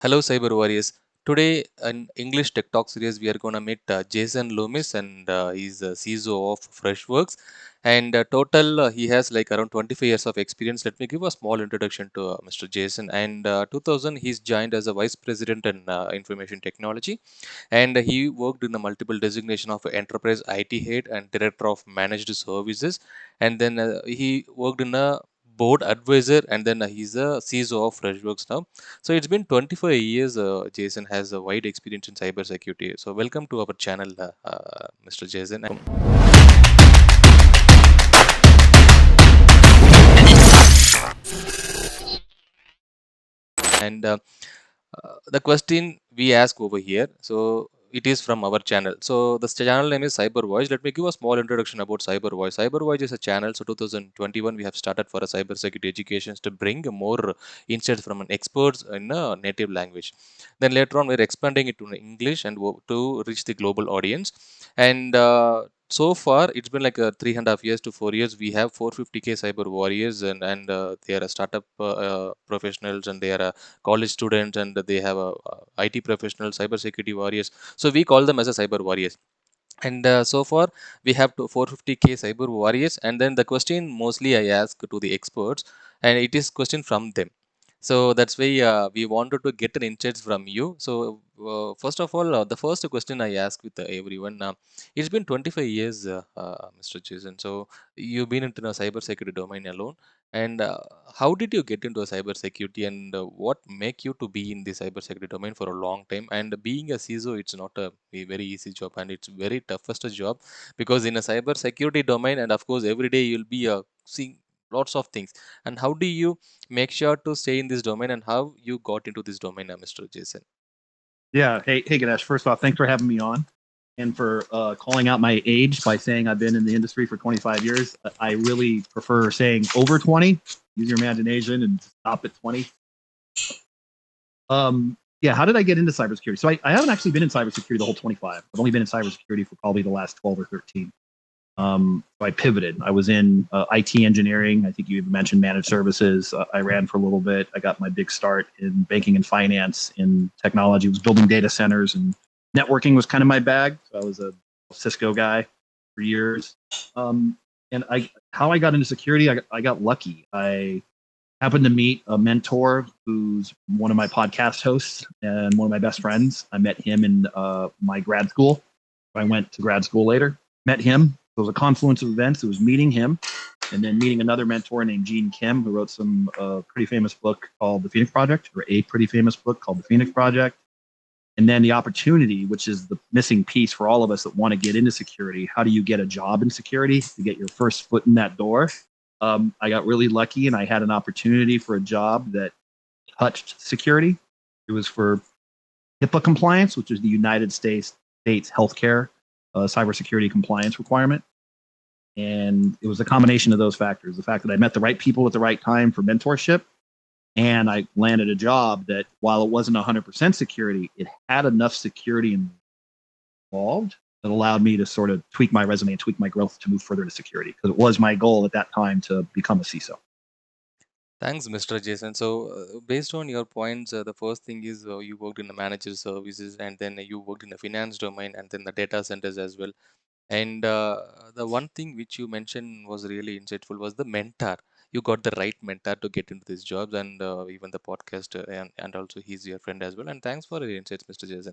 Hello, cyber warriors. Today, in English Tech Talk series, we are going to meet Jason Loomis, and he's CISO of Freshworks. And total, he has like around 25 years of experience. Let me give a small introduction to Mr. Jason. And 2000, he's joined as a vice president in information technology, and he worked in the multiple designation of enterprise IT head and director of managed services. And then he worked in a board advisor, and then he's a CISO of Freshworks now. So it's been 25 years. Jason has a wide experience in cybersecurity. So welcome to our channel, Mr. Jason. And the question we ask over here, so it is from our channel. So the channel name is cybervoyage. Let me give a small introduction about cybervoyage. Cybervoyage is a channel. So 2021 we have started for a cybersecurity education to bring more insights from an experts in a native language. Then later on we're expanding it to English and to reach the global audience. And so far it's been like 3.5 years to 4 years. We have 450k cyber warriors, and they are a startup professionals, and they are college students, and they have a IT professionals, cybersecurity warriors. So we call them as a cyber warriors. And so far we have 450k cyber warriors. And then the question mostly I ask to the experts, and it is question from them. So that's why we wanted to get an insights from you. So first of all, the first question I ask with everyone, it's been 25 years, Mr. Jason. So you've been into the cybersecurity domain alone, and how did you get into a cybersecurity, and what make you to be in the cybersecurity domain for a long time? And being a CISO, it's not a very easy job, and it's very toughest job, because in a cybersecurity domain, and of course every day you'll be seeing lots of things. And how do you make sure to stay in this domain, and how you got into this domain, Mr. Jason? Yeah. Hey, Ganesh. First off, thanks for having me on and for calling out my age by saying I've been in the industry for 25 years. I really prefer saying over 20. Use your imagination and stop at 20. Yeah. How did I get into cybersecurity? So I haven't actually been in cybersecurity the whole 25. I've only been in cybersecurity for probably the last 12 or 13. So I pivoted. I was in IT engineering. I think you even mentioned managed services. I ran for a little bit. I got my big start in banking and finance. In technology, I was building data centers, and networking was kind of my bag. So I was a Cisco guy for years. And how I got into security, I got lucky. I happened to meet a mentor who's one of my podcast hosts and one of my best friends. I met him in my grad school. I went to grad school later, met him. It was a confluence of events. It was meeting him and then meeting another mentor named Gene Kim, who wrote some pretty famous book called The Phoenix Project, or a pretty famous book called The Phoenix Project. And then the opportunity, which is the missing piece for all of us that want to get into security. How do you get a job in security to get your first foot in that door? I got really lucky, and I had an opportunity for a job that touched security. It was for HIPAA compliance, which is the United States healthcare cybersecurity compliance requirement. And it was a combination of those factors: the fact that I met the right people at the right time for mentorship, and I landed a job that, while it wasn't 100% security, it had enough security involved that allowed me to sort of tweak my resume and tweak my growth to move further to security, because it was my goal at that time to become a CISO. Thanks, Mr. Jason. So based on your points, the first thing is you worked in the manager services, and then you worked in the finance domain, and then the data centers as well. And the one thing which you mentioned was really insightful was the mentor. You got the right mentor to get into these jobs, and even the podcast, and also he's your friend as well. And thanks for your insights, Mr. Jason.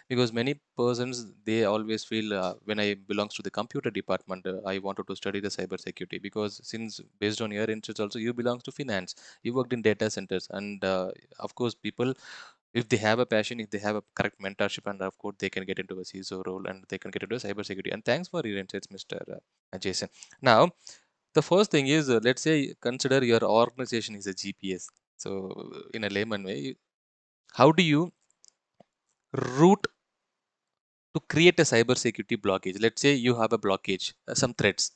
Because many persons, they always feel, when I belongs to the computer department, I wanted to study the cyber security, because since based on your interests also, you belongs to finance, you worked in data centers, and of course people, if they have a passion, if they have a correct mentorship, and of course they can get into a CISO role, and they can get into cybersecurity. And thanks for your insights, Mr. Jason. Now, the first thing is, let's say consider your organization is a GPS. So in a layman way, how do you route to create a cybersecurity blockage? Let's say you have a blockage, some threats,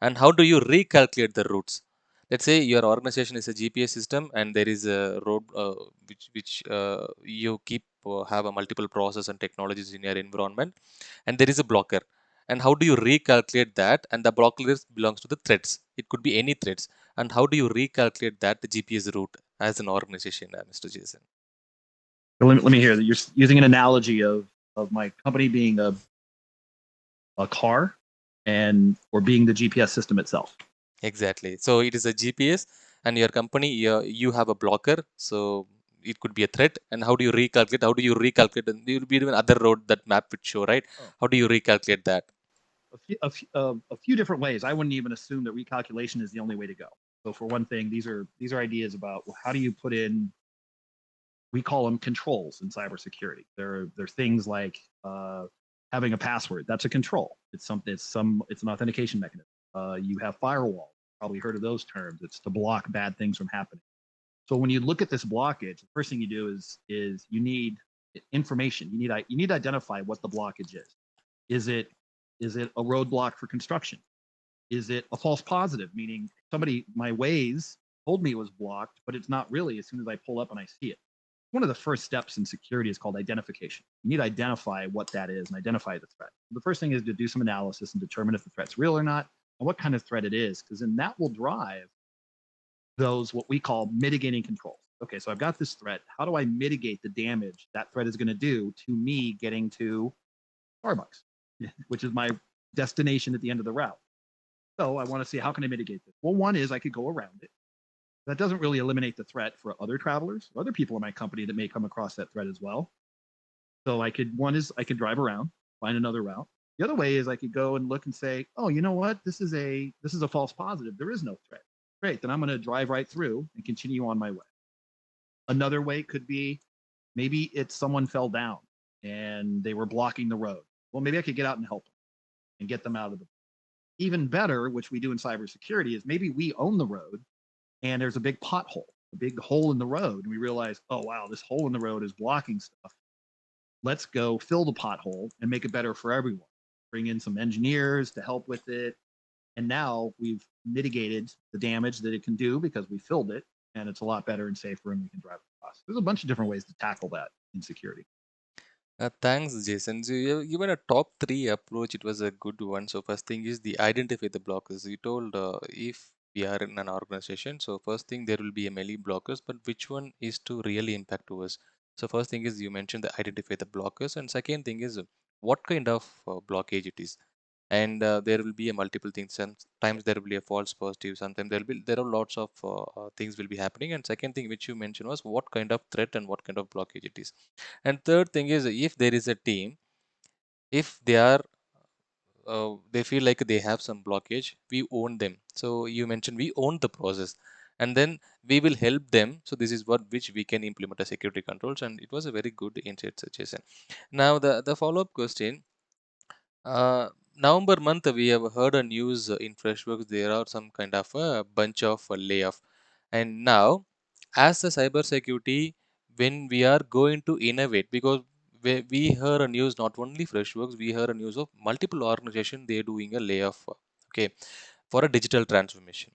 and how do you recalculate the routes? Let's say your organization is a GPS system, and there is a road which you keep have a multiple process and technologies in your environment, and there is a blocker. And how do you recalculate that? And the blocker belongs to the threats. It could be any threats. And how do you recalculate that the GPS route as an organization, Mr. Jason? So let me hear that you're using an analogy of my company being a car and or being the GPS system itself. Exactly. So it is a GPS, and your company, you have a blocker. So it could be a threat. And how do you recalculate? How do you recalculate? And you will be doing other road that map would show, right? Oh, How do you recalculate that? a few different ways. I wouldn't even assume that recalculation is the only way to go. So for one thing, these are ideas about, well, how do you put in, we call them controls in cybersecurity. They're things like having a password. That's a control. It's an authentication mechanism. You have firewall. Probably heard of those terms. It's to block bad things from happening. So when you look at this blockage, the first thing you do is you need information. You need to identify what the blockage is. Is it a roadblock for construction? Is it a false positive, meaning my Waze told me it was blocked, but it's not really as soon as I pull up and I see it? One of the first steps in security is called identification. You need to identify what that is and identify the threat. The first thing is to do some analysis and determine if the threat's real or not and what kind of threat it is, because then that will drive those what we call mitigating controls. Okay, so I've got this threat. How do I mitigate the damage that threat is going to do to me getting to Starbucks, which is my destination at the end of the route? So I want to see, how can I mitigate this? Well, one is I could go around it. That doesn't really eliminate the threat for other travelers, or other people in my company that may come across that threat as well. So I could drive around, find another route. The other way is I could go and look and say, oh, you know what? This is a false positive. There is no threat. Great. Then I'm going to drive right through and continue on my way. Another way could be, maybe it's someone fell down and they were blocking the road. Well, maybe I could get out and help them and get them out of the. Even better, which we do in cybersecurity, is maybe we own the road and there's a big pothole, a big hole in the road. And we realize, oh, wow, this hole in the road is blocking stuff. Let's go fill the pothole and make it better for everyone. Bring in some engineers to help with it. And now we've mitigated the damage that it can do because we filled it, and it's a lot better and safer, and we can drive across. There's a bunch of different ways to tackle that in security. Thanks, Jason. So you given a top three approach. It was a good one. So first thing is the identify the blockers. You told if we are in an organization, so first thing there will be a melee blockers, but which one is to really impact to us? So first thing is you mentioned the identify the blockers, and second thing is what kind of blockage it is. And there will be a multiple things. Sometimes there will be a false positive. Sometimes there are lots of things will be happening. And second thing which you mentioned was what kind of threat and what kind of blockage it is. And third thing is if there is a team, if they are they feel like they have some blockage, we own them. So you mentioned we own the process, and then we will help them. So this is what which we can implement a security controls, and it was a very good insight suggestion. Now the follow up question. November month, we have heard a news in Freshworks. There are some kind of a bunch of layoff, and now, as a cybersecurity, when we are going to innovate, because we heard a news not only Freshworks, we heard a news of multiple organizations they are doing a layoff, okay, for a digital transformation,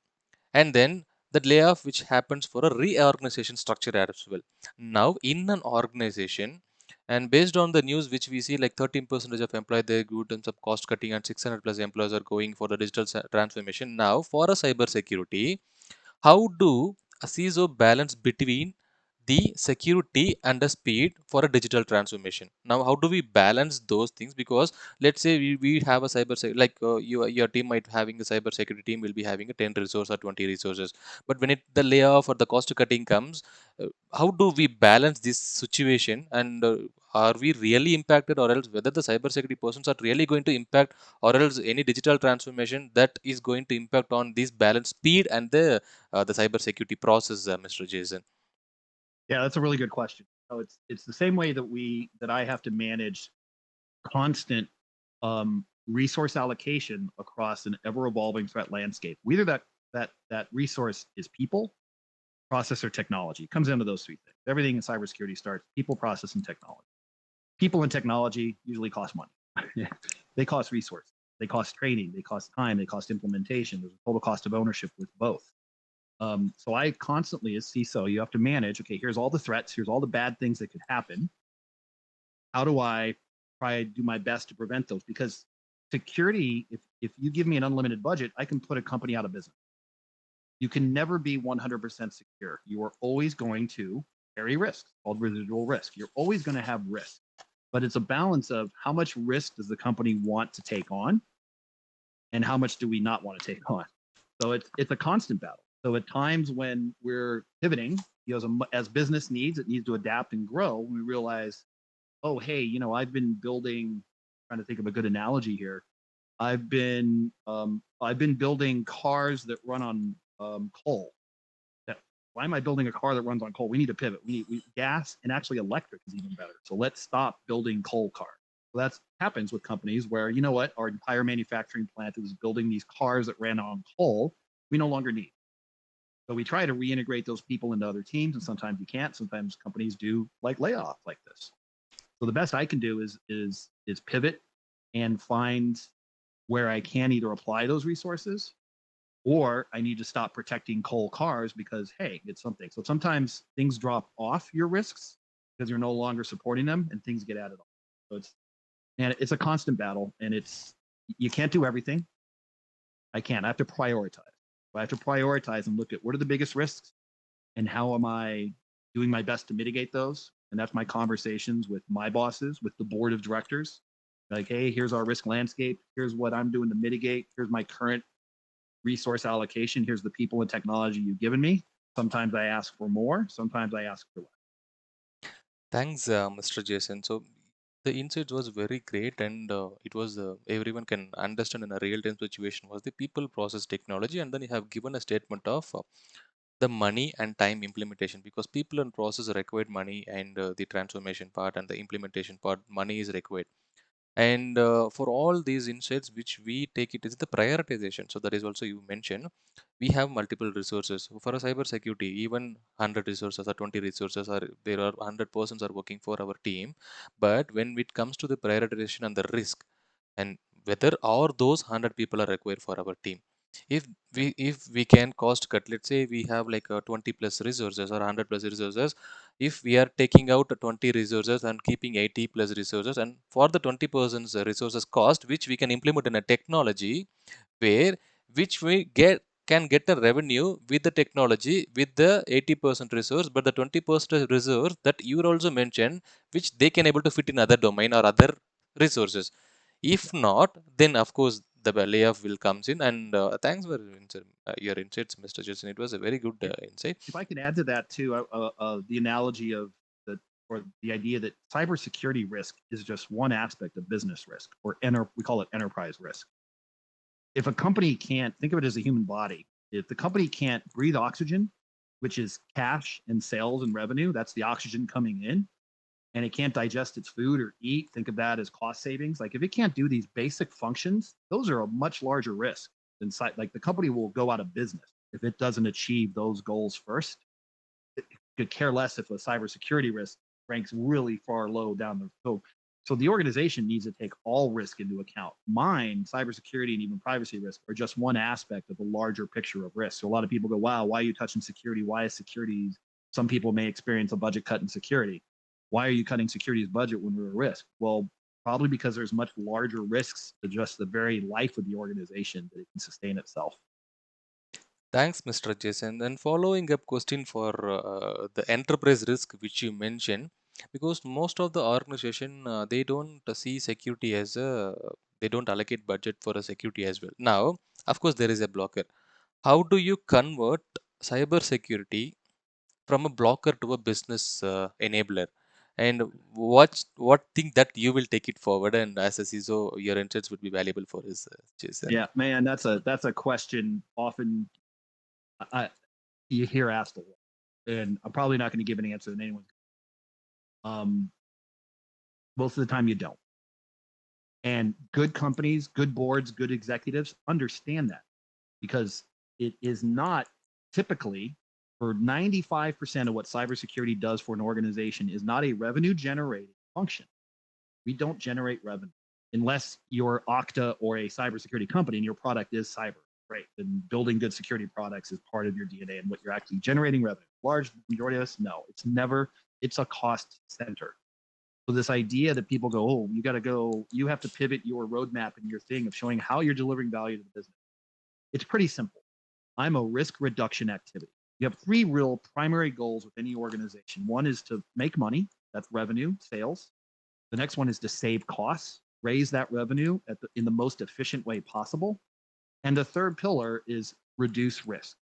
and then that layoff which happens for a reorganization structure as well. Now in an organization, and based on the news which we see, like 13% of employees they go in terms of cost cutting, and 600 plus employees are going for the digital transformation. Now for a cyber security, how do a CISO balance between the security and the speed for a digital transformation? Now, how do we balance those things? Because let's say we have a your team might having a cyber security team will be having a 10 resource or 20 resources. But when the layoff or the cost cutting comes, how do we balance this situation? And are we really impacted, or else whether the cyber security persons are really going to impact, or else any digital transformation that is going to impact on this balance speed and the cybersecurity process, Mr. Jason? Yeah, that's a really good question. So it's the same way that I have to manage constant resource allocation across an ever evolving threat landscape. Whether that resource is people, process, or technology. It comes down to those three things. Everything in cybersecurity starts people, process, and technology. People and technology usually cost money. They cost resources. They cost training. They cost time. They cost implementation. There's a total cost of ownership with both. So I constantly, as CISO, you have to manage. Okay, here's all the threats. Here's all the bad things that could happen. How do I try to do my best to prevent those? Because security, if you give me an unlimited budget, I can put a company out of business. You can never be 100% secure. You are always going to carry risk, called residual risk. You're always going to have risk, but it's a balance of how much risk does the company want to take on and how much do we not want to take on. So it's a constant battle. So at times when we're pivoting, as business needs, it needs to adapt and grow. We realize, oh, hey, I've been building. Trying to think of a good analogy here. I've been building cars that run on coal. Why am I building a car that runs on coal? We need to pivot. We need gas, and actually electric is even better. So let's stop building coal cars. So that happens with companies where, what, our entire manufacturing plant is building these cars that ran on coal. We no longer need. So we try to reintegrate those people into other teams, and sometimes you can't. Sometimes companies do like layoff like this. So the best I can do is pivot and find where I can either apply those resources or I need to stop protecting coal cars because, hey, it's something. So sometimes things drop off your risks because you're no longer supporting them and things get added on. So it's a constant battle, and you can't do everything. I can't. I have to prioritize. I have to prioritize and look at what are the biggest risks and how am I doing my best to mitigate those. And that's my conversations with my bosses, with the board of directors. Like, hey, here's our risk landscape. Here's what I'm doing to mitigate. Here's my current resource allocation. Here's the people and technology you've given me. Sometimes I ask for more. Sometimes I ask for less. Thanks, Mr. Jason. So the insight was very great, and it was everyone can understand in a real-time situation was the people, process, technology, and then you have given a statement of the money and time implementation, because people and process required money, and the transformation part and the implementation part, money is required. And for all these insights which we take, it is the prioritization. So that is also you mentioned we have multiple resources for a cyber security. Even 100 resources or 20 resources are there, are 100 persons are working for our team. But when it comes to the prioritization and the risk, and whether all those 100 people are required for our team, if we can cost cut, let's say we have like 20 plus resources or 100 plus resources. If we are taking out 20 resources and keeping 80 plus resources, and for the 20% resources cost which we can implement in a technology, where which we can get a revenue with the technology with the 80% resource, but the 20% resource that you also mentioned, which they can able to fit in other domain or other resources. If not, then of course the layoff will comes in. And thanks for your insights, Mr. Jason. It was a very good insight. If I can add to that too, the analogy of the idea that cybersecurity risk is just one aspect of business risk, or we call it enterprise risk. If a company can't, think of it as a human body, if the company can't breathe oxygen, which is cash and sales and revenue, that's the oxygen coming in, and it can't digest its food or eat, think of that as cost savings. Like if it can't do these basic functions, those are a much larger risk than like the company will go out of business if it doesn't achieve those goals first. It could care less if a cybersecurity risk ranks really far low down the road. So the organization needs to take all risk into account. Mine, cybersecurity and even privacy risk are just one aspect of a larger picture of risk. So a lot of people go, wow, why are you touching security? Why is security? Some people may experience a budget cut in security. Why are you cutting security's budget when we're at risk? Well, probably because there's much larger risks to just the very life of the organization that it can sustain itself. Thanks, Mr. Jason. And following up question for the enterprise risk which you mentioned, because most of the organization they don't see security as a, they don't allocate budget for a security as well. Now, of course, there is a blocker. How do you convert cyber security from a blocker to a business enabler? And what thing that you will take it forward? And as a CISO, your insights would be valuable for us, Jason. Yeah, man, that's a question often you hear asked a lot, and I'm probably not going to give an answer that anyone. Most of the time, you don't. And good companies, good boards, good executives understand that because it is not typically for 95% of what cybersecurity does for an organization is not a revenue generating function. We don't generate revenue unless you're Okta or a cybersecurity company and your product is cyber. Right. And building good security products is part of your DNA and what you're actually generating revenue. Large majority of us, no, it's never, it's a cost center. So this idea that people go, oh, you have to pivot your roadmap and your thing of showing how you're delivering value to the business. It's pretty simple. I'm a risk reduction activity. You have three real primary goals with any organization. One is to make money, that's revenue, sales. The next one is to save costs, raise that revenue in the most efficient way possible. And the third pillar is reduce risk.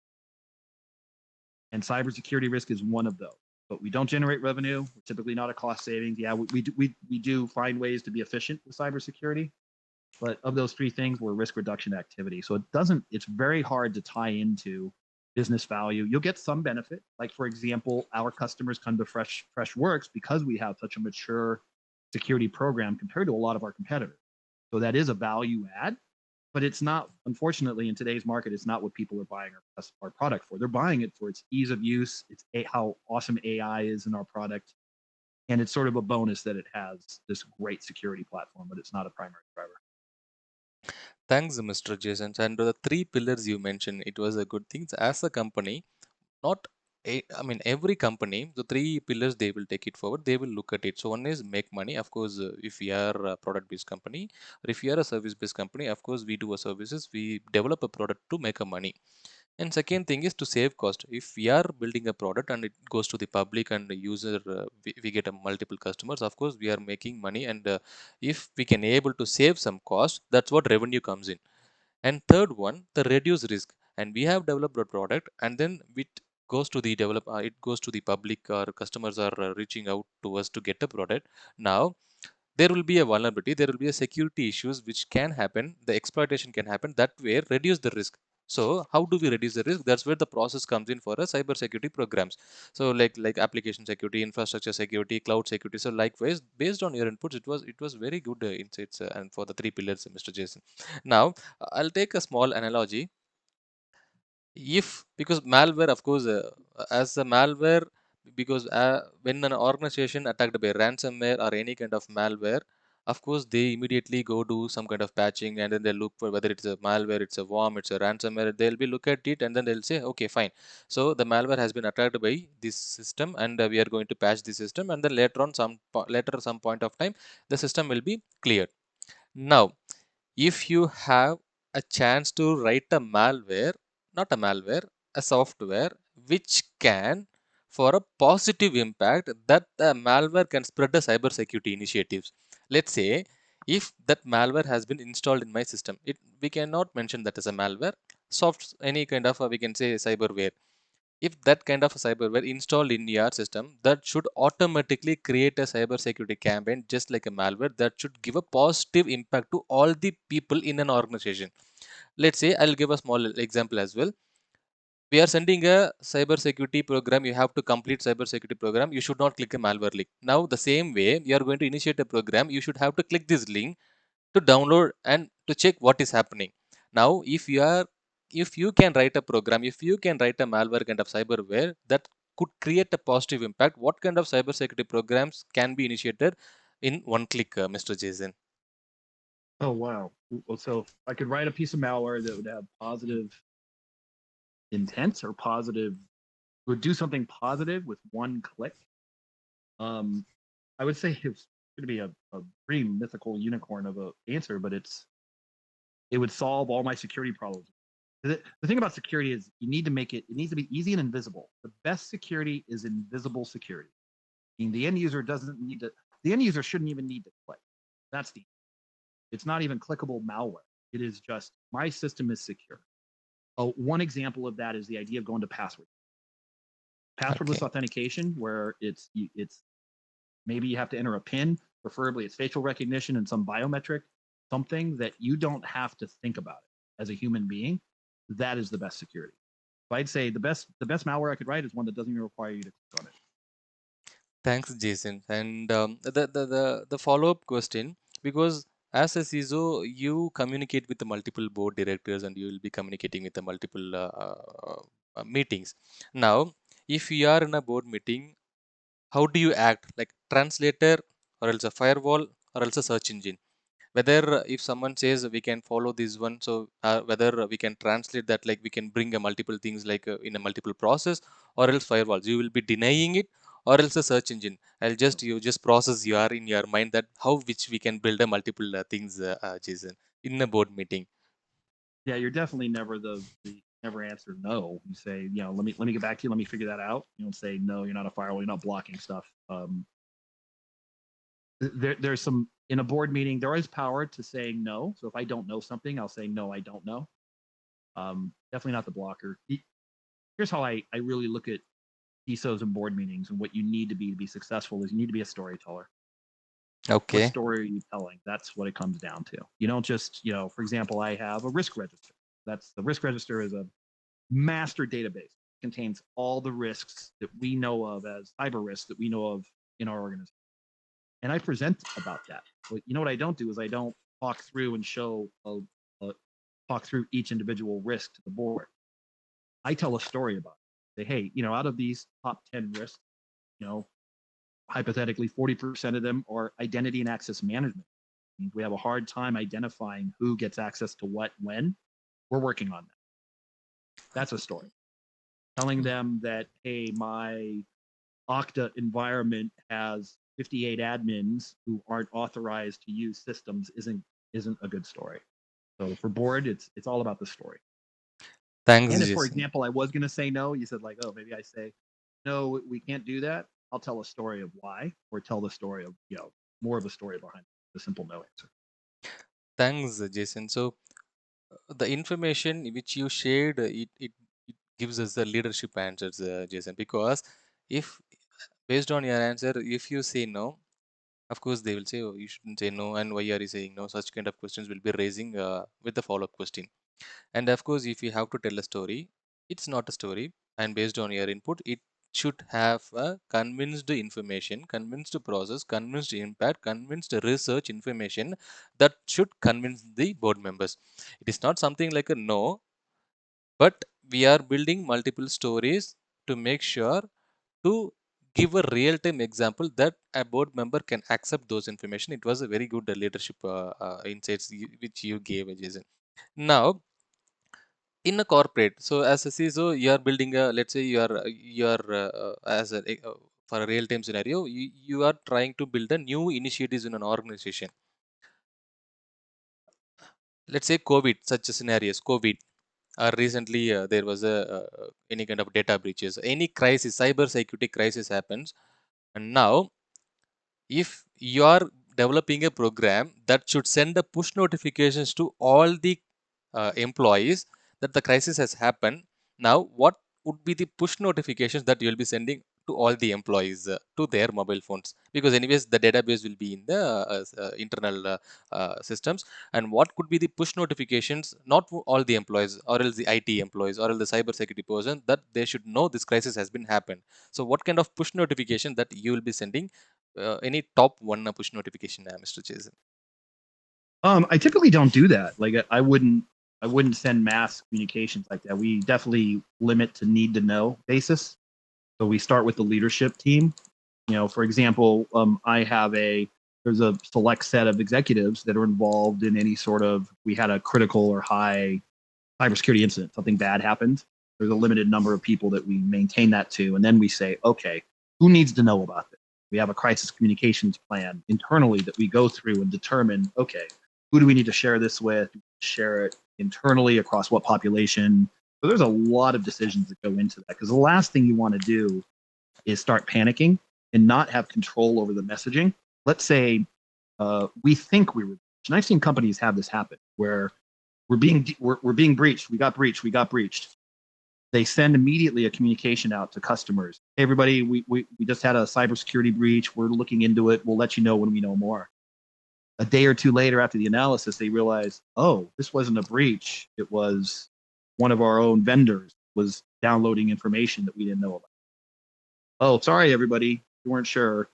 And cybersecurity risk is one of those. But we don't generate revenue. We're typically not a cost savings. Yeah, we do find ways to be efficient with cybersecurity. But of those three things, we're risk reduction activity. So it's very hard to tie into business value. You'll get some benefit. Like, for example, our customers come to Freshworks because we have such a mature security program compared to a lot of our competitors. So that is a value add, but it's not, unfortunately, in today's market, it's not what people are buying our product for. They're buying it for its ease of use, how awesome AI is in our product, and it's sort of a bonus that it has this great security platform, but it's not a primary driver. Thanks, Mr. Jason. And the three pillars you mentioned, it was a good thing. As a company, not I mean every company, the three pillars they will take it forward. They will look at it. So one is make money. Of course, if we are a product-based company, or if we are a service-based company, of course we do a services. We develop a product to make a money. And second thing is to save cost. If we are building a product and it goes to the public and the user, we get a multiple customers. Of course, we are making money, and if we can able to save some cost, that's what revenue comes in. And third one, the reduce risk. And we have developed a product, and then it goes to the public, or customers are reaching out to us to get a product. Now there will be a vulnerability, there will be a security issues which can happen, the exploitation can happen, that way reduce the risk. So how do we reduce the risk? That's where the process comes in for a cyber security programs. So like application security, infrastructure security, cloud security. So likewise, based on your inputs, it was very good insights, and for the three pillars, Mr. Jason. Now I'll take a small analogy. If because malware, of course, as a malware, because when an organization attacked by ransomware or any kind of malware, of course they immediately go do some kind of patching, and then they look for whether it's a malware, it's a worm, it's a ransomware. They'll be look at it, and then they'll say, okay, fine, so the malware has been attacked by this system, and we are going to patch the system, and then later on some point of time the system will be cleared. Now if you have a chance to write a malware, not a malware, a software which can, for a positive impact, that the malware can spread the cybersecurity initiatives. Let's say if that malware has been installed in my system, we cannot mention that as a malware, any kind of we can say cyberware. If that kind of a cyberware installed in your system, that should automatically create a cybersecurity campaign just like a malware that should give a positive impact to all the people in an organization. Let's say I'll give a small example as well. We are sending a cybersecurity program. You have to complete cybersecurity program. You should not click a malware link. Now the same way you are going to initiate a program, you should have to click this link to download and to check what is happening. Now if you can write a program, if you can write a malware kind of cyberware that could create a positive impact, what kind of cybersecurity programs can be initiated in one click, Mr. Jason? Oh, wow. Well, so if I could write a piece of malware that would have positive intent or would do something positive with one click. I would say it's going to be a pretty mythical unicorn of an answer, but it would solve all my security problems. The thing about security is you need to it needs to be easy and invisible. The best security is invisible security. I mean, the end user shouldn't even need to click. That's it's not even clickable malware. It is just my system is secure. Oh, one example of that is the idea of going to passwordless Okay. authentication, where it's maybe you have to enter a PIN, preferably it's facial recognition and some biometric, something that you don't have to think about it as a human being. That is the best security. So I'd say the best malware I could write is one that doesn't even require you to click on it. Thanks, Jason. And the follow-up question, because as a CISO, you communicate with the multiple board directors, and you will be communicating with the multiple meetings. Now, if you are in a board meeting, how do you act? Like translator, or else a firewall, or else a search engine? Whether if someone says we can follow this one, so whether we can translate that, like we can bring a multiple things like in a multiple process, or else firewalls, you will be denying it, or else a search engine. You just process you are in your mind that how which we can build a multiple things, Jason, in a board meeting. Yeah, you're definitely never the never answer no. You say, let me get back to you. Let me figure that out. You don't say no. You're not a firewall. You're not blocking stuff. There's some in a board meeting. There is power to saying no. So if I don't know something, I'll say no. I don't know. Definitely not the blocker. Here's how I really look at CISOs and board meetings, and what you need to be successful is you need to be a storyteller. What Okay. story are you telling? That's what it comes down to. You don't just, for example, I have a risk register. That's the risk register is a master database. It contains all the risks that we know of as cyber risks that we know of in our organization. And I present about that. But you know what I don't do is I don't talk through and talk through each individual risk to the board. I tell a story about it. Say, hey, out of these top 10 risks, you know, hypothetically 40% of them are identity and access management. We have a hard time identifying who gets access to what when. We're working on that. That's a story. Telling them that, hey, my Okta environment has 58 admins who aren't authorized to use systems isn't a good story. So for board, it's all about the story. Thanks, And if, for Jason. example, I was going to say no, you said like, oh, maybe I say no, we can't do that. I'll tell a story of why, or tell the story of more of a story behind the simple no answer. Thanks, Jason. So the information which you shared, it gives us the leadership answers, Jason. Because if based on your answer, if you say no, of course they will say, oh, you shouldn't say no, and why are you saying no? Such kind of questions will be raising with the follow-up question. And of course, if you have to tell a story, it's not a story. And based on your input, it should have a convinced information, convinced process, convinced impact, convinced research information that should convince the board members. It is not something like a no, but we are building multiple stories to make sure to give a real-time example that a board member can accept those information. It was a very good leadership insights which you gave, Jason. Now, in a corporate, so as a CISO, you are building a, let's say you are as a for a real-time scenario, you are trying to build a new initiatives in an organization. Let's say COVID, such a scenarios, COVID, or recently there was a any kind of data breaches, any crisis, cyber security crisis happens, and now if you are developing a program that should send the push notifications to all the employees that the crisis has happened, now what would be the push notifications that you will be sending to all the employees to their mobile phones? Because anyways the database will be in the internal systems. And what could be the push notifications, not to all the employees, or else the IT employees, or else the cyber security person, that they should know this crisis has been happened? So what kind of push notification that you will be sending? Any top one push notification, Mr. Jason? I typically don't do that. Like I wouldn't send mass communications like that. We definitely limit to need to know basis. So we start with the leadership team. For example, there's a select set of executives that are involved in any sort of, we had a critical or high cybersecurity incident, something bad happened. There's a limited number of people that we maintain that to. And then we say, okay, who needs to know about this? We have a crisis communications plan internally that we go through and determine, okay, who do we need to share this with? Share it internally across what population? So there's a lot of decisions that go into that, because the last thing you want to do is start panicking and not have control over the messaging. Let's say we think we were, and I've seen companies have this happen where we're being breached. We got breached. We got breached. They send immediately a communication out to customers. Hey, everybody, we just had a cybersecurity breach. We're looking into it. We'll let you know when we know more. A day or two later, after the analysis, they realize, oh, this wasn't a breach. It was one of our own vendors was downloading information that we didn't know about. Oh, sorry, everybody, you weren't sure.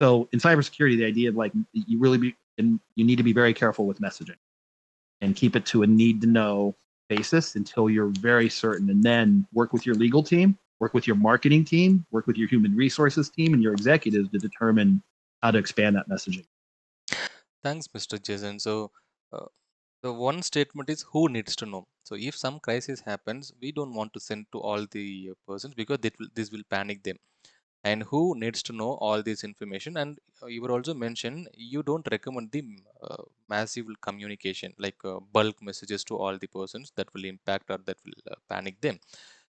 So in cybersecurity, the idea of like you need to be very careful with messaging and keep it to a need to know basis until you're very certain, and then work with your legal team, work with your marketing team, work with your human resources team and your executives to determine how to expand that messaging. Thanks, Mr. Jason. So, the one statement is who needs to know. So, if some crisis happens, we don't want to send to all the persons because this will panic them. And who needs to know all this information? And you were also mentioned you don't recommend the massive communication, like bulk messages to all the persons that will impact or that will panic them.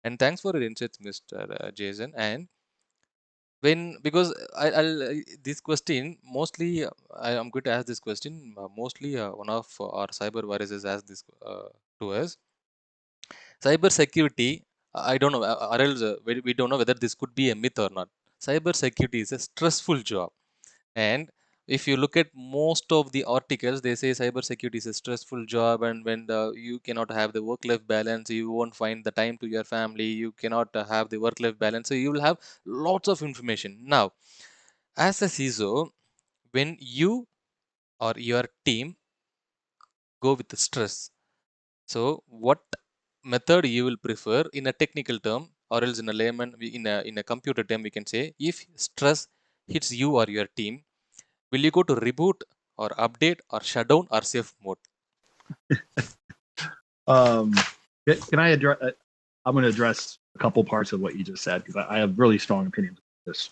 And thanks for your insights, Mr. Jason. And because I'll this question mostly I'm going to ask this question mostly one of our cyber warriors has asked this to us. Cyber security, I don't know, or else we don't know whether this could be a myth or not. Cyber security is a stressful job, and if you look at most of the articles, they say cybersecurity is a stressful job, and when you cannot have the work-life balance, you won't find the time to your family, you cannot have the work-life balance, so you will have lots of information. Now, as a CISO, when you or your team go with the stress, so what method you will prefer in a technical term, or else in a layman, in a computer term, we can say if stress hits you or your team, will you go to reboot or update or shutdown or safe mode? Um, can I address? I'm going to address a couple parts of what you just said because I have really strong opinions on this.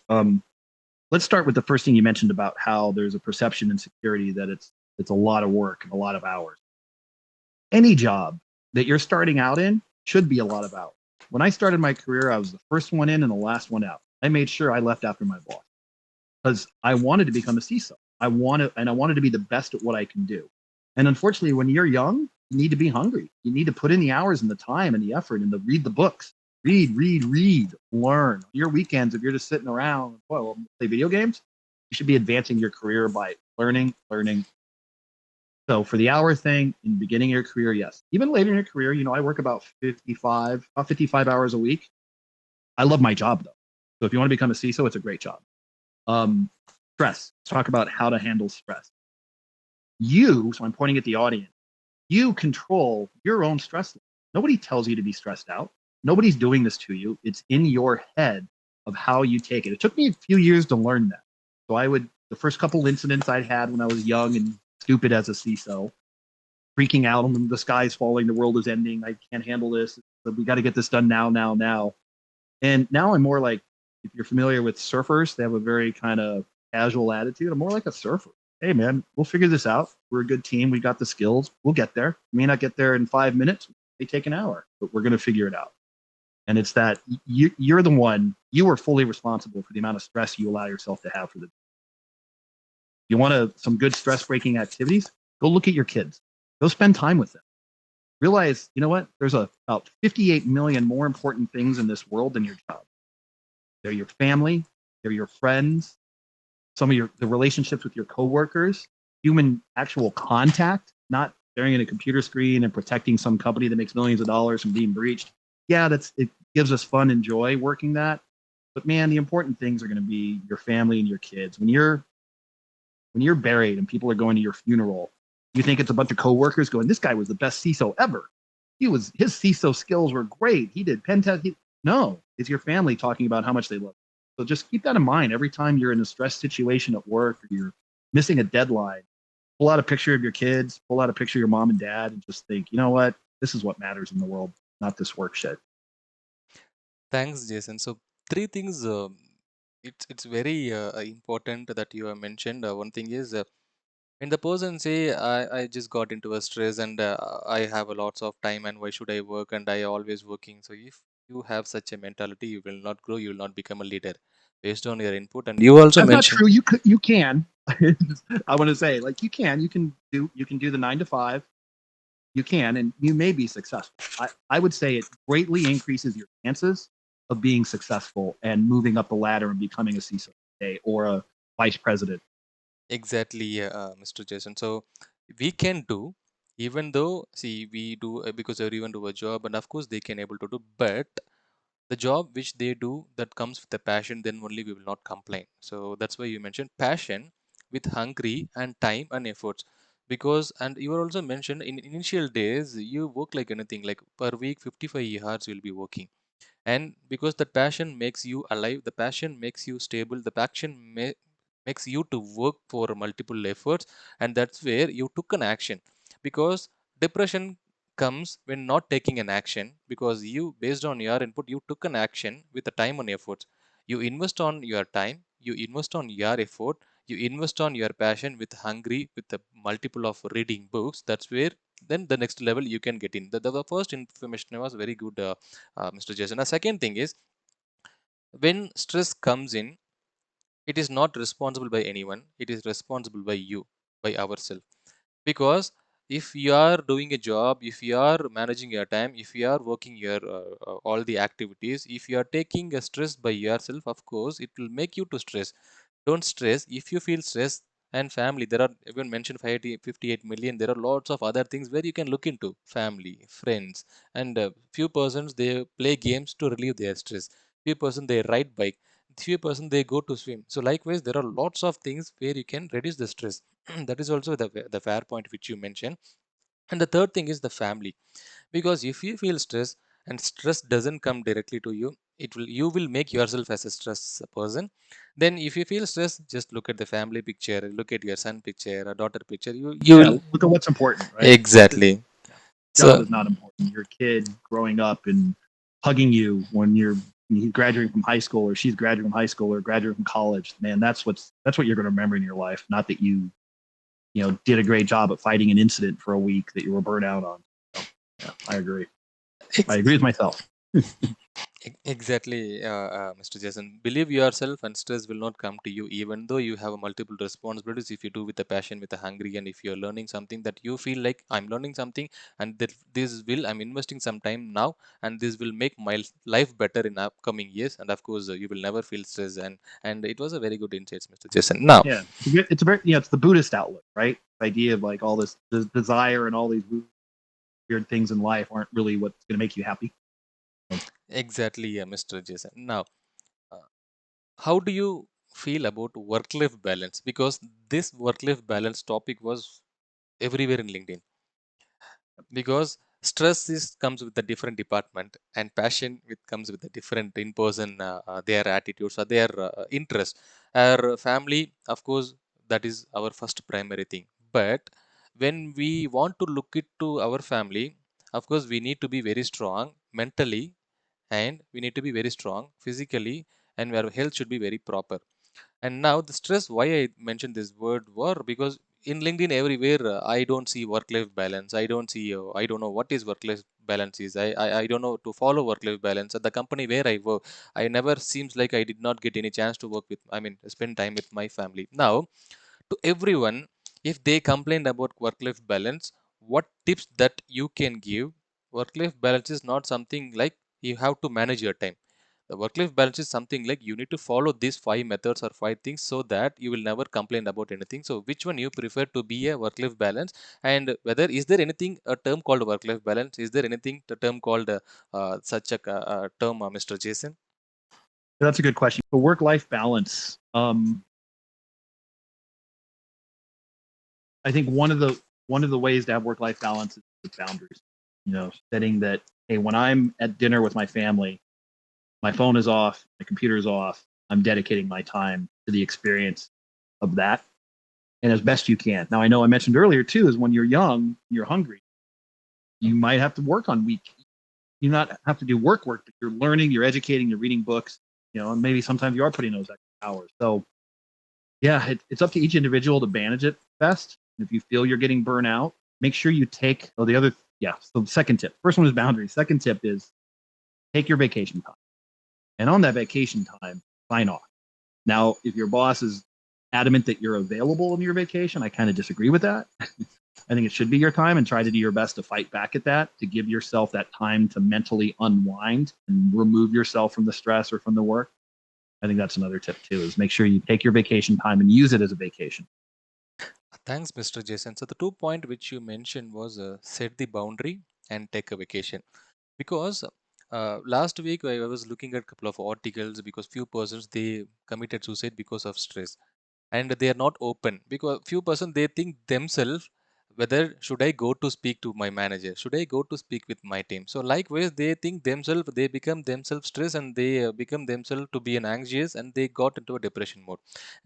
Let's start with the first thing you mentioned about how there's a perception in security that it's a lot of work and a lot of hours. Any job that you're starting out in should be a lot of hours. When I started my career, I was the first one in and the last one out. I made sure I left after my boss because I wanted to become a CISO. I wanted to be the best at what I can do. And unfortunately, when you're young, you need to be hungry. You need to put in the hours and the time and the effort and read the books. Read, learn. Your weekends, if you're just sitting around, well, play video games, you should be advancing your career by learning. So for the hour thing in the beginning of your career, yes. Even later in your career, I work about 55 hours a week. I love my job though. So if you want to become a CISO, it's a great job. Stress. Let's talk about how to handle stress. So I'm pointing at the audience, you control your own stress level. Nobody tells you to be stressed out. Nobody's doing this to you. It's in your head of how you take it. It took me a few years to learn that. So the first couple incidents I'd had when I was young and stupid as a CISO, freaking out on the sky's falling, the world is ending, I can't handle this, but we got to get this done now. And now I'm more like, if you're familiar with surfers, they have a very kind of casual attitude. I'm more like a surfer. Hey man, we'll figure this out. We're a good team. We got the skills. We'll get there. We may not get there in 5 minutes. It may take an hour, but we're going to figure it out. And it's that you're the one, you are fully responsible for the amount of stress you allow yourself to have for the. You want some good stress breaking activities? Go look at your kids. Go spend time with them. Realize, you know what? There's about 58 million more important things in this world than your job. They're your family. They're your friends. Some of the relationships with your coworkers, human actual contact, not staring at a computer screen and protecting some company that makes millions of dollars from being breached. Yeah, it gives us fun and joy working that. But man, the important things are going to be your family and your kids. When you're buried and people are going to your funeral, you think it's a bunch of coworkers going, "This guy was the best CISO ever. His CISO skills were great. He did pen test." No, it's your family talking about how much they love you. So just keep that in mind every time you're in a stress situation at work or you're missing a deadline. Pull out a picture of your kids, pull out a picture of your mom and dad, and just think, you know what? This is what matters in the world, not this work shit. Thanks, Jason. So three things. It's very important that you have mentioned. One thing is when the person say I just got into a stress and I have a lots of time and why should I work and I always working. So if you have such a mentality, you will not grow. You will not become a leader based on your input. And you also That's not mentioned true. You can. I want to say, like, you can do the 9 to 5. You can, and you may be successful. I would say it greatly increases your chances of being successful and moving up the ladder and becoming a CISO or a vice president. exactly, Mr. Jason. So we can do, even though see we do because everyone do a job, and of course they can able to do, but the job which they do that comes with a passion, then only we will not complain. So that's why you mentioned passion with hungry and time and efforts. Because and you also mentioned in initial days you work like anything, like per week 55 hours you'll be working, and because the passion makes you alive, the passion makes you stable, the makes you to work for multiple efforts, and that's where you took an action. Because depression comes when not taking an action, because you based on your input you took an action with the time and efforts. You invest on your time, you invest on your effort, You invest on your passion with hungry, with a multiple of reading books. That's where then the next level you can get in. The first information was very good, Mr. Jason. The second thing is, when stress comes in, it is not responsible by anyone. It is responsible by you, by ourselves. Because if you are doing a job, if you are managing your time, if you are working your all the activities, if you are taking a stress by yourself, of course it will make you to stress. Don't stress. If you feel stress, and family, there are even mentioned 58 million, there are lots of other things where you can look into: family, friends, and few persons they play games to relieve their stress, few person they ride bike, few person they go to swim. So likewise there are lots of things where you can reduce the stress. That is also the fair point which you mentioned. And the third thing is the family. Because if you feel stress and stress doesn't come directly to you, it will, you will make yourself as a stress person. Then if you feel stress, just look at the family picture, look at your son picture or daughter picture, you Yeah, will. look at what's important, right? Exactly. Yeah. Job So is not important. Your kid growing up and hugging you when he's graduating from high school, or she's graduating from high school, or graduating from college. Man, that's what you're going to remember in your life. Not that you did a great job at fighting an incident for a week that you were burnt out on. So, yeah, I agree. I ex- agree with myself. Exactly, Mr. Jason. Believe yourself, and stress will not come to you, even though you have multiple responsibilities. If you do with a passion, with a hungry, and if you're learning something that you feel like I'm learning something, and that I'm investing some time now, and this will make my life better in upcoming years. And of course, you will never feel stress. And it was a very good insights, Mr. Jason. Now, Yeah, it's a very it's the Buddhist outlook, right? The idea of like all this desire and all these weird things in life aren't really what's going to make you happy. exactly, Mr. Jason. Now, uh, how do you feel about work-life balance? Because this work-life balance topic was everywhere in LinkedIn. Because stress is comes with a different department, and passion with comes with a different in person, their attitudes or their interest. Our family, of course, that is our first primary thing. But when we want to look it to our family, of course we need to be very strong mentally, and we need to be very strong physically, and our health should be very proper. And now the stress, why I mentioned this word war, because in LinkedIn everywhere, I don't see work-life balance. I don't see, I don't know what is work-life balance is. I don't know to follow work-life balance. At the company where I work, I never seems like I did not get any chance to work with, I mean, spend time with my family. Now, to everyone, if they complain about work-life balance, what tips that you can give? Work-life balance is not something like you have to manage your time. The work-life balance is something like you need to follow these 5 methods or 5 things so that you will never complain about anything. So which one you prefer to be a work-life balance, and whether is there anything a term called work-life balance? Is there anything a term called such a term, Mr. Jason? That's a good question. The work-life balance. I think one of the ways to have work-life balance is with boundaries. Setting that, hey, when I'm at dinner with my family, my phone is off, my computer is off. I'm dedicating my time to the experience of that, and as best you can. Now, I know I mentioned earlier too is when you're young, you're hungry. You might have to work on week. You not have to do work, but you're learning, you're educating, you're reading books. And maybe sometimes you are putting those extra hours. So yeah, it's up to each individual to manage it best. If you feel you're getting burnt out, make sure you take. Oh, the other, yeah. So second tip. First one is boundaries. Second tip is take your vacation time, and on that vacation time, sign off. Now, if your boss is adamant that you're available on your vacation, I kind of disagree with that. I think it should be your time, and try to do your best to fight back at that, to give yourself that time to mentally unwind and remove yourself from the stress or from the work. I think that's another tip too, is make sure you take your vacation time and use it as a vacation. Thanks, Mr. Jason. So the 2 point which you mentioned was set the boundary and take a vacation. Because last week I was looking at a couple of articles, because few persons they committed suicide because of stress, and they are not open, because few person they think themselves whether should I go to speak to my manager, should I go to speak with my team. So likewise they think themselves, they become themselves stress, and they become themselves to be an anxious, and they got into a depression mode.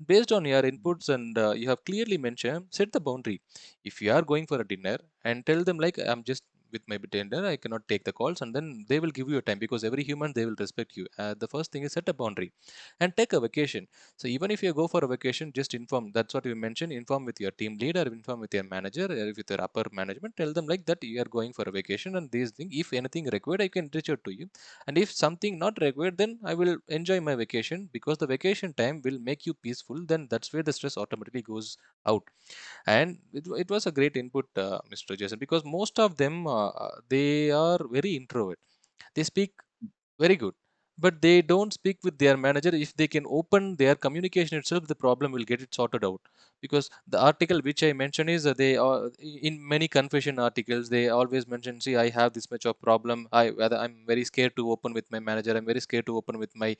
Based on your inputs, and you have clearly mentioned, set the boundary. If you are going for a dinner, and tell them like I'm just with my tender, I cannot take the calls, and then they will give you a time, because every human, they will respect you. The first thing is set a boundary and take a vacation. So even if you go for a vacation, just inform. That's what you mentioned. Inform with your team leader, inform with your manager, or with your upper management. Tell them like that you are going for a vacation, and these things, if anything required, I can reach out to you. And if something not required, then I will enjoy my vacation, because the vacation time will make you peaceful. Then that's where the stress automatically goes out. And it was a great input, Mr. Jason, because most of them, they are very introvert. They speak very good, but they don't speak with their manager. If they can open their communication itself, the problem will get it sorted out. Because the article which I mentioned is, they are in many confession articles, they always mention, see, I have this much of problem, I'm very scared to open with my manager, I'm very scared to open with my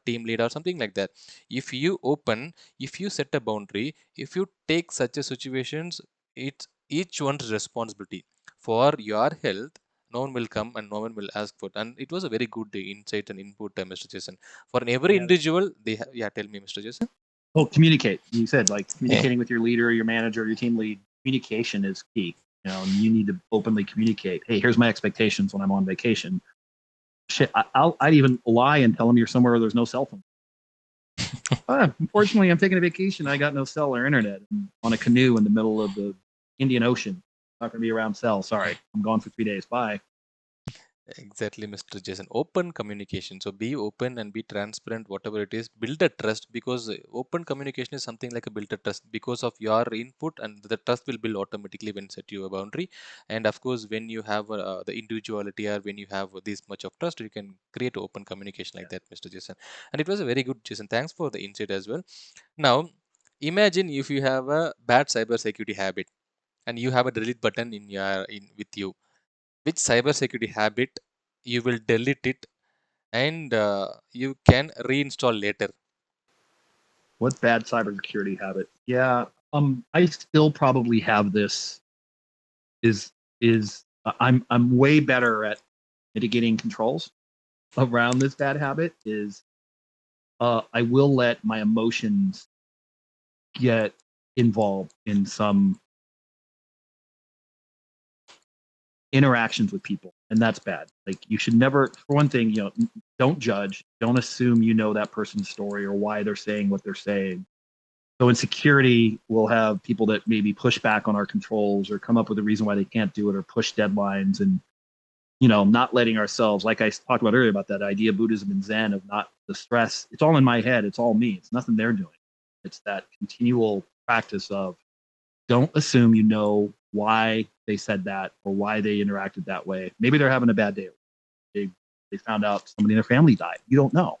team leader, or something like that. If you open, if you set a boundary, if you take such a situations, it's each one's responsibility for your health. No one will come and no one will ask for it. And it was a very good insight and input, Mr. Jason. For every Yeah. individual, they have, yeah, tell me, Mr. Jason. Well, communicate. You said like Yeah, communicating with your leader, your manager, your team lead. Communication is key. You know, you need to openly communicate. Hey, here's my expectations when I'm on vacation. Shit, I'd even lie and tell them you're somewhere where there's no cell phone. Unfortunately, I'm taking a vacation. I got no cell or internet. I'm on a canoe in the middle of the Indian Ocean. Not going to be around cell. Sorry, I'm gone for 3 days. Bye. exactly, Mr. Jason. Open communication. So be open and be transparent, whatever it is. Build a trust, because open communication is something like a build a trust because of your input, and the trust will build automatically when set you a boundary. And of course, when you have the individuality, or when you have this much of trust, you can create open communication like that, Mr. Jason. And it was a very good, Jason. Thanks for the insight as well. Now, imagine if you have a bad cybersecurity habit, and you have a delete button in with you. Which cybersecurity habit you will delete it, and you can reinstall later? What bad cybersecurity habit? Yeah. I still probably have this. I'm way better at mitigating controls around this bad habit. I will let my emotions get involved in some interactions with people, and that's bad. Like, you should never, for one thing, don't judge, don't assume you know that person's story or why they're saying what they're saying. So in security, we'll have people that maybe push back on our controls or come up with a reason why they can't do it, or push deadlines, and not letting ourselves, like I talked about earlier, about that idea of Buddhism and Zen, of not the stress. It's all in my head. It's all me. It's nothing they're doing. It's that continual practice of, don't assume you know why they said that or why they interacted that way. Maybe they're having a bad day. They, they found out somebody in their family died. You don't know.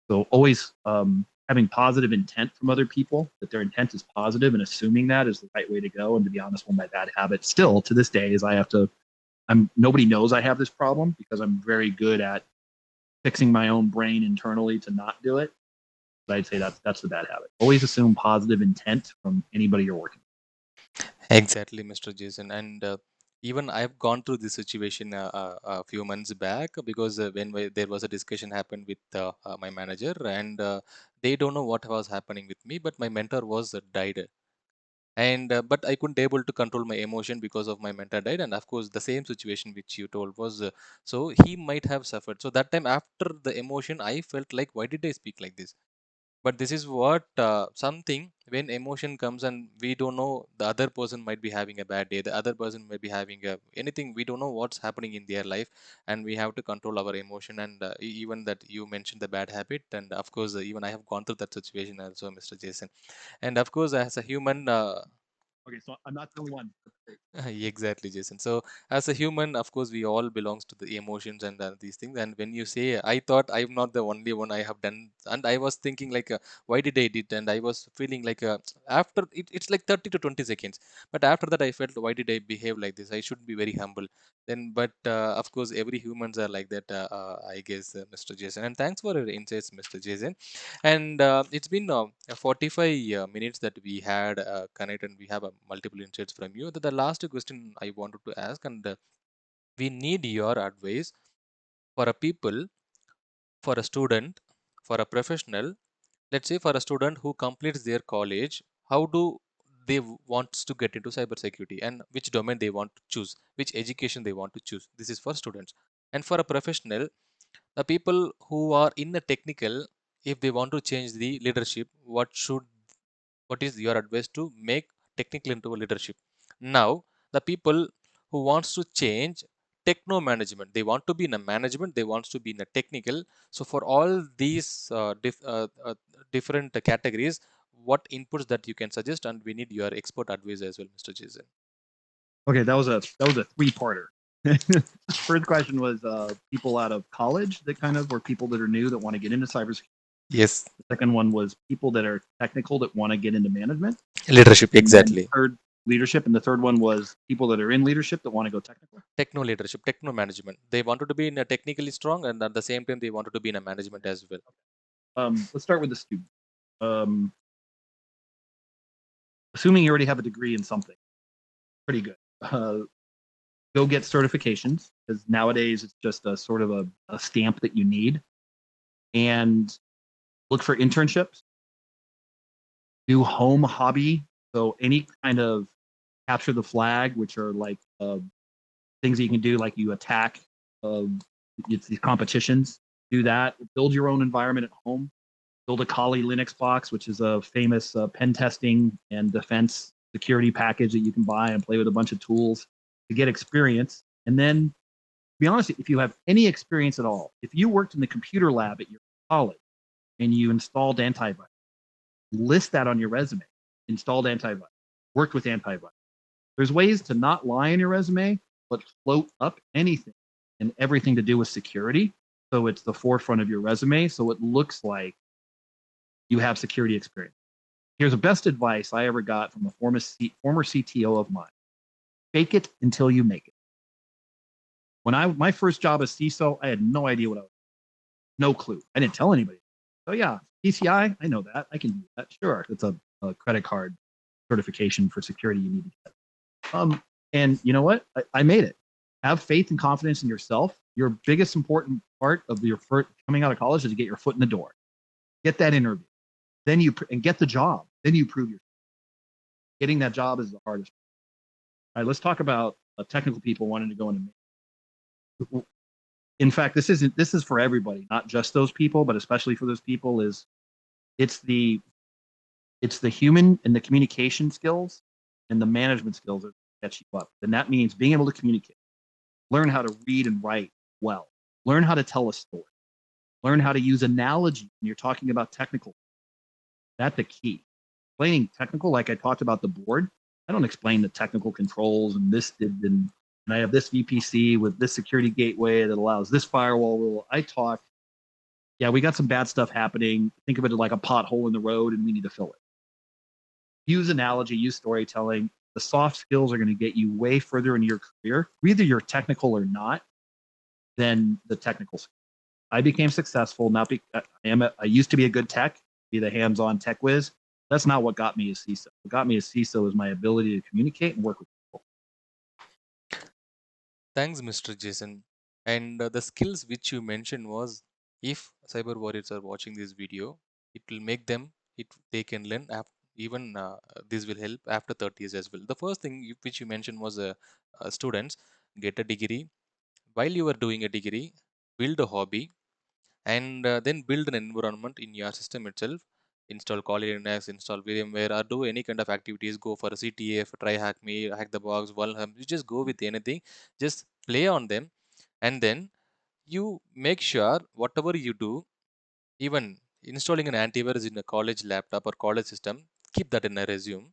So always having positive intent from other people, that their intent is positive, and assuming that is the right way to go. And to be honest, one of my bad habits still to this day is nobody knows I have this problem, because I'm very good at fixing my own brain internally to not do it. But I'd say that's the bad habit. Always assume positive intent from anybody you're working with. Exactly, Mr. Jason. And even I've gone through this situation a few months back, because there was a discussion happened with my manager, and they don't know what was happening with me, but my mentor was died. And but I couldn't able to control my emotion because of my mentor died. And of course, the same situation which you told was, so he might have suffered. So that time, after the emotion, I felt like, why did I speak like this? But this is what, something, when emotion comes and we don't know, the other person might be having a bad day, the other person might be having anything, we don't know what's happening in their life, and we have to control our emotion. And even that you mentioned the bad habit, and of course, even I have gone through that situation also, Mr. Jason. And of course, as a human, Okay, so I'm not the only one. exactly, Jason. So, as a human, of course, we all belongs to the emotions and these things. And when you say, I thought I'm not the only one, I have done, and I was thinking like, why did I did? And I was feeling like, after it's like 30 to 20 seconds. But after that, I felt, why did I behave like this? I should be very humble. Then, but of course, every humans are like that. I guess, Mr. Jason. And thanks for your insights, Mr. Jason. And it's been 45 minutes that we had connect, and we have multiple insights from you. The last question I wanted to ask, and we need your advice for a people, for a student, for a professional. Let's say for a student who completes their college, how do they want to get into cybersecurity and which domain they want to choose, which education they want to choose. This is for students. And for a professional, the people who are in the technical, if they want to change the leadership, what is your advice to make technical into a leadership? Now the people who wants to change techno management, they want to be in a management, they want to be in a technical. So for all these different categories, what inputs that you can suggest, and we need your expert advice as well, Mr. Jason. Okay, that was a three-parter. First question was people out of college that kind of, or people that are new that want to get into cybersecurity. Yes, The second one was people that are technical that want to get into management. leadership, And then exactly. third, leadership. And the third one was people that are in leadership that want to go technical. Techno leadership, techno management, they wanted to be in a technically strong, and at the same time they wanted to be in a management as well. Let's start with the student. Um, assuming you already have a degree in something, pretty good. Go get certifications, because nowadays it's just a sort of a stamp that you need. And look for internships. Do home hobby. So any kind of capture the flag, which are like things that you can do, like you attack it's these competitions. Do that. Build your own environment at home. Build a Kali Linux box, which is a famous pen testing and defense security package that you can buy and play with a bunch of tools to get experience. And then, to be honest, if you have any experience at all, if you worked in the computer lab at your college and you installed antivirus, list that on your resume. Installed antivirus, worked with antivirus. There's ways to not lie in your resume, but float up anything and everything to do with security. So it's the forefront of your resume. So it looks like you have security experience. Here's the best advice I ever got from a former CTO of mine. Fake it until you make it. When my first job as CISO, I had no idea what I was. No clue. I didn't tell anybody. So yeah, PCI, I know that. I can do that. Sure. It's a credit card certification for security you need to get. And you know what? I made it. Have faith and confidence in yourself. Your biggest important part of your coming out of college is to get your foot in the door. Get that interview. Then and get the job. Then you prove yourself. Getting that job is the hardest. All right, let's talk about technical people wanting to go into. In fact, this is for everybody, not just those people, but especially for those people. It's the human and the communication skills and the management skills that catch you up. And that means being able to communicate, learn how to read and write well, learn how to tell a story, learn how to use analogy when you're talking about technical. That's the key. Explaining technical, like I talked about the board, I don't explain the technical controls and this did, and I have this VPC with this security gateway that allows this firewall rule. I talk, yeah, we got some bad stuff happening. Think of it like a pothole in the road and we need to fill it. Use analogy, use storytelling. The soft skills are going to get you way further in your career, whether you're technical or not, than the technical skills. I became successful. I used to be a good tech, be the hands-on tech whiz. That's not what got me a CISO. What got me a CISO is my ability to communicate and work with people. Thanks, Mr. Jason. And the skills which you mentioned was, if cyber warriors are watching this video, it will make them, they can learn even this will help after 30 years as well. The first thing which you mentioned was students get a degree. While you are doing a degree, build a hobby, and then build an environment in your system itself. Install Kali Linux, install VMware, or do any kind of activities. Go for a CTF, try hack me, hack the box, Valham. You just go with anything, just play on them, and then you make sure whatever you do, even installing an antivirus in a college laptop or college system, keep that in a resume,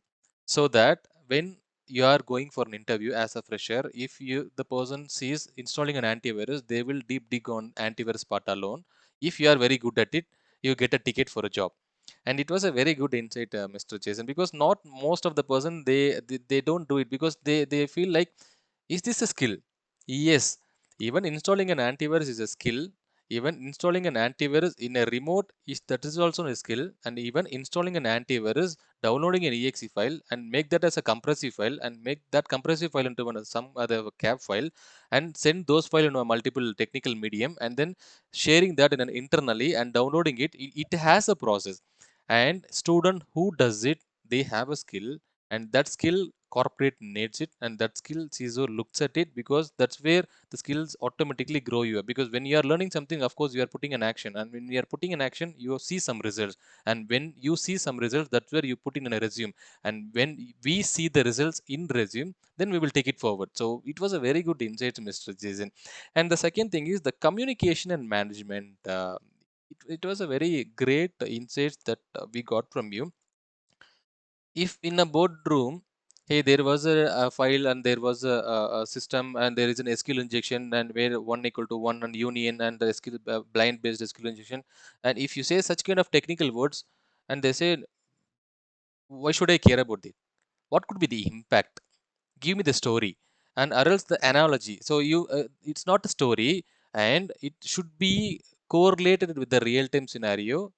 so that when you are going for an interview as a fresher, if the person sees installing an antivirus, they will deep dig on antivirus part alone. If you are very good at it, you get a ticket for a job. And it was a very good insight, Mr. Jason, because not most of the person, they don't do it because they feel like, is this a skill? Yes, even installing an antivirus is a skill. Even installing an antivirus in a remote, that is also a skill. And even installing an antivirus, downloading an exe file and make that as a compressive file, and make that compressive file into some other cap file, and send those files into a multiple technical medium, and then sharing that in an internally and downloading it, it has a process. And student who does it, they have a skill. and that skill corporate needs it, and that skill CISO looks at it, because that's where the skills automatically grow you up. Because when you are learning something, of course you are putting an action, and when you are putting an action, you see some results, and when you see some results, that's where you put in a resume, and when we see the results in resume, then we will take it forward. So it was a very good insight, Mr. Jason. And the second thing is the communication and management. It was a very great insights that we got from you. If in a boardroom, hey, there was a file and there was a system and there is an SQL injection, and where 1 equal to 1 and union and the SQL blind based SQL injection, and if you say such kind of technical words, and they say, why should I care about it? What could be the impact? Give me the story, and or else the analogy. So you it's not a story, and it should be correlated with the real time scenario.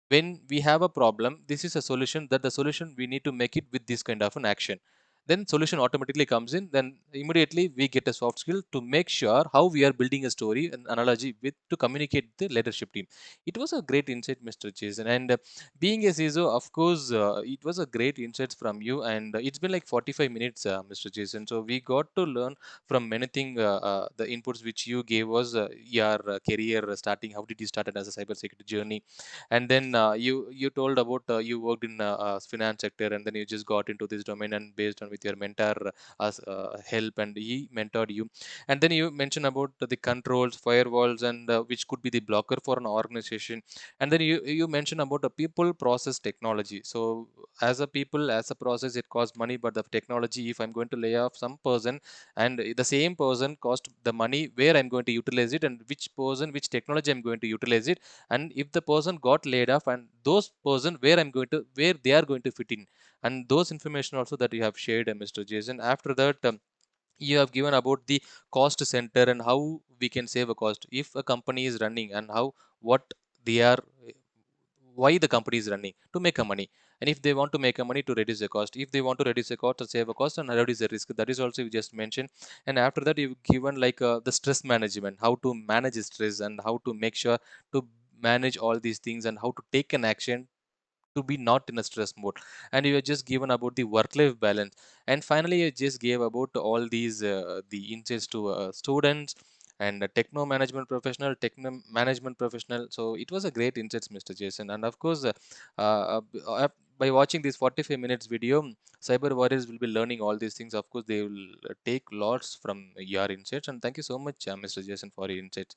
When we have a problem, this is a solution, that the solution we need to make it with this kind of an action, then solution automatically comes in, then immediately we get a soft skill to make sure how we are building a story and analogy with to communicate the leadership team. It was a great insight, Mr. Jason. And being a CISO, of course, it was a great insights from you, and it's been like 45 minutes, Mr. Jason, so we got to learn from many things, the inputs which you gave us, your career starting, how did you started as a cybersecurity journey, and then you told about you worked in finance sector, and then you just got into this domain, and based on with your mentor as help, and he mentored you. And then you mentioned about the controls, firewalls, and which could be the blocker for an organization. And then you mentioned about the people, process, technology. So as a people, as a process, it costs money, but the technology, if I'm going to lay off some person, and the same person cost the money, where I'm going to utilize it, and which person, which technology I'm going to utilize it, and if the person got laid off, and those person where I'm going to, where they are going to fit in, and those information also that you have shared, Mr. Jason. After that, you have given about the cost center and how we can save a cost if a company is running, and how what they are, why the company is running to make a money, and if they want to make a money to reduce the cost, if they want to reduce the cost to save a cost and reduce the risk, that is also you just mentioned. And after that, you've given like the stress management, how to manage stress, and how to make sure to manage all these things, and how to take an action to be not in a stress mode. And you have just given about the work life balance, and finally you just gave about all these the insights to students and a techno management professional, techno management professional. So it was a great insights, Mr. Jason. And of course, by watching this 45 minutes video, cyber warriors will be learning all these things. Of course, they will take lots from your insights. And thank you so much, Mr. Jason, for your insights.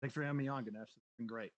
Thanks for having me on, Ganesh. It's been great.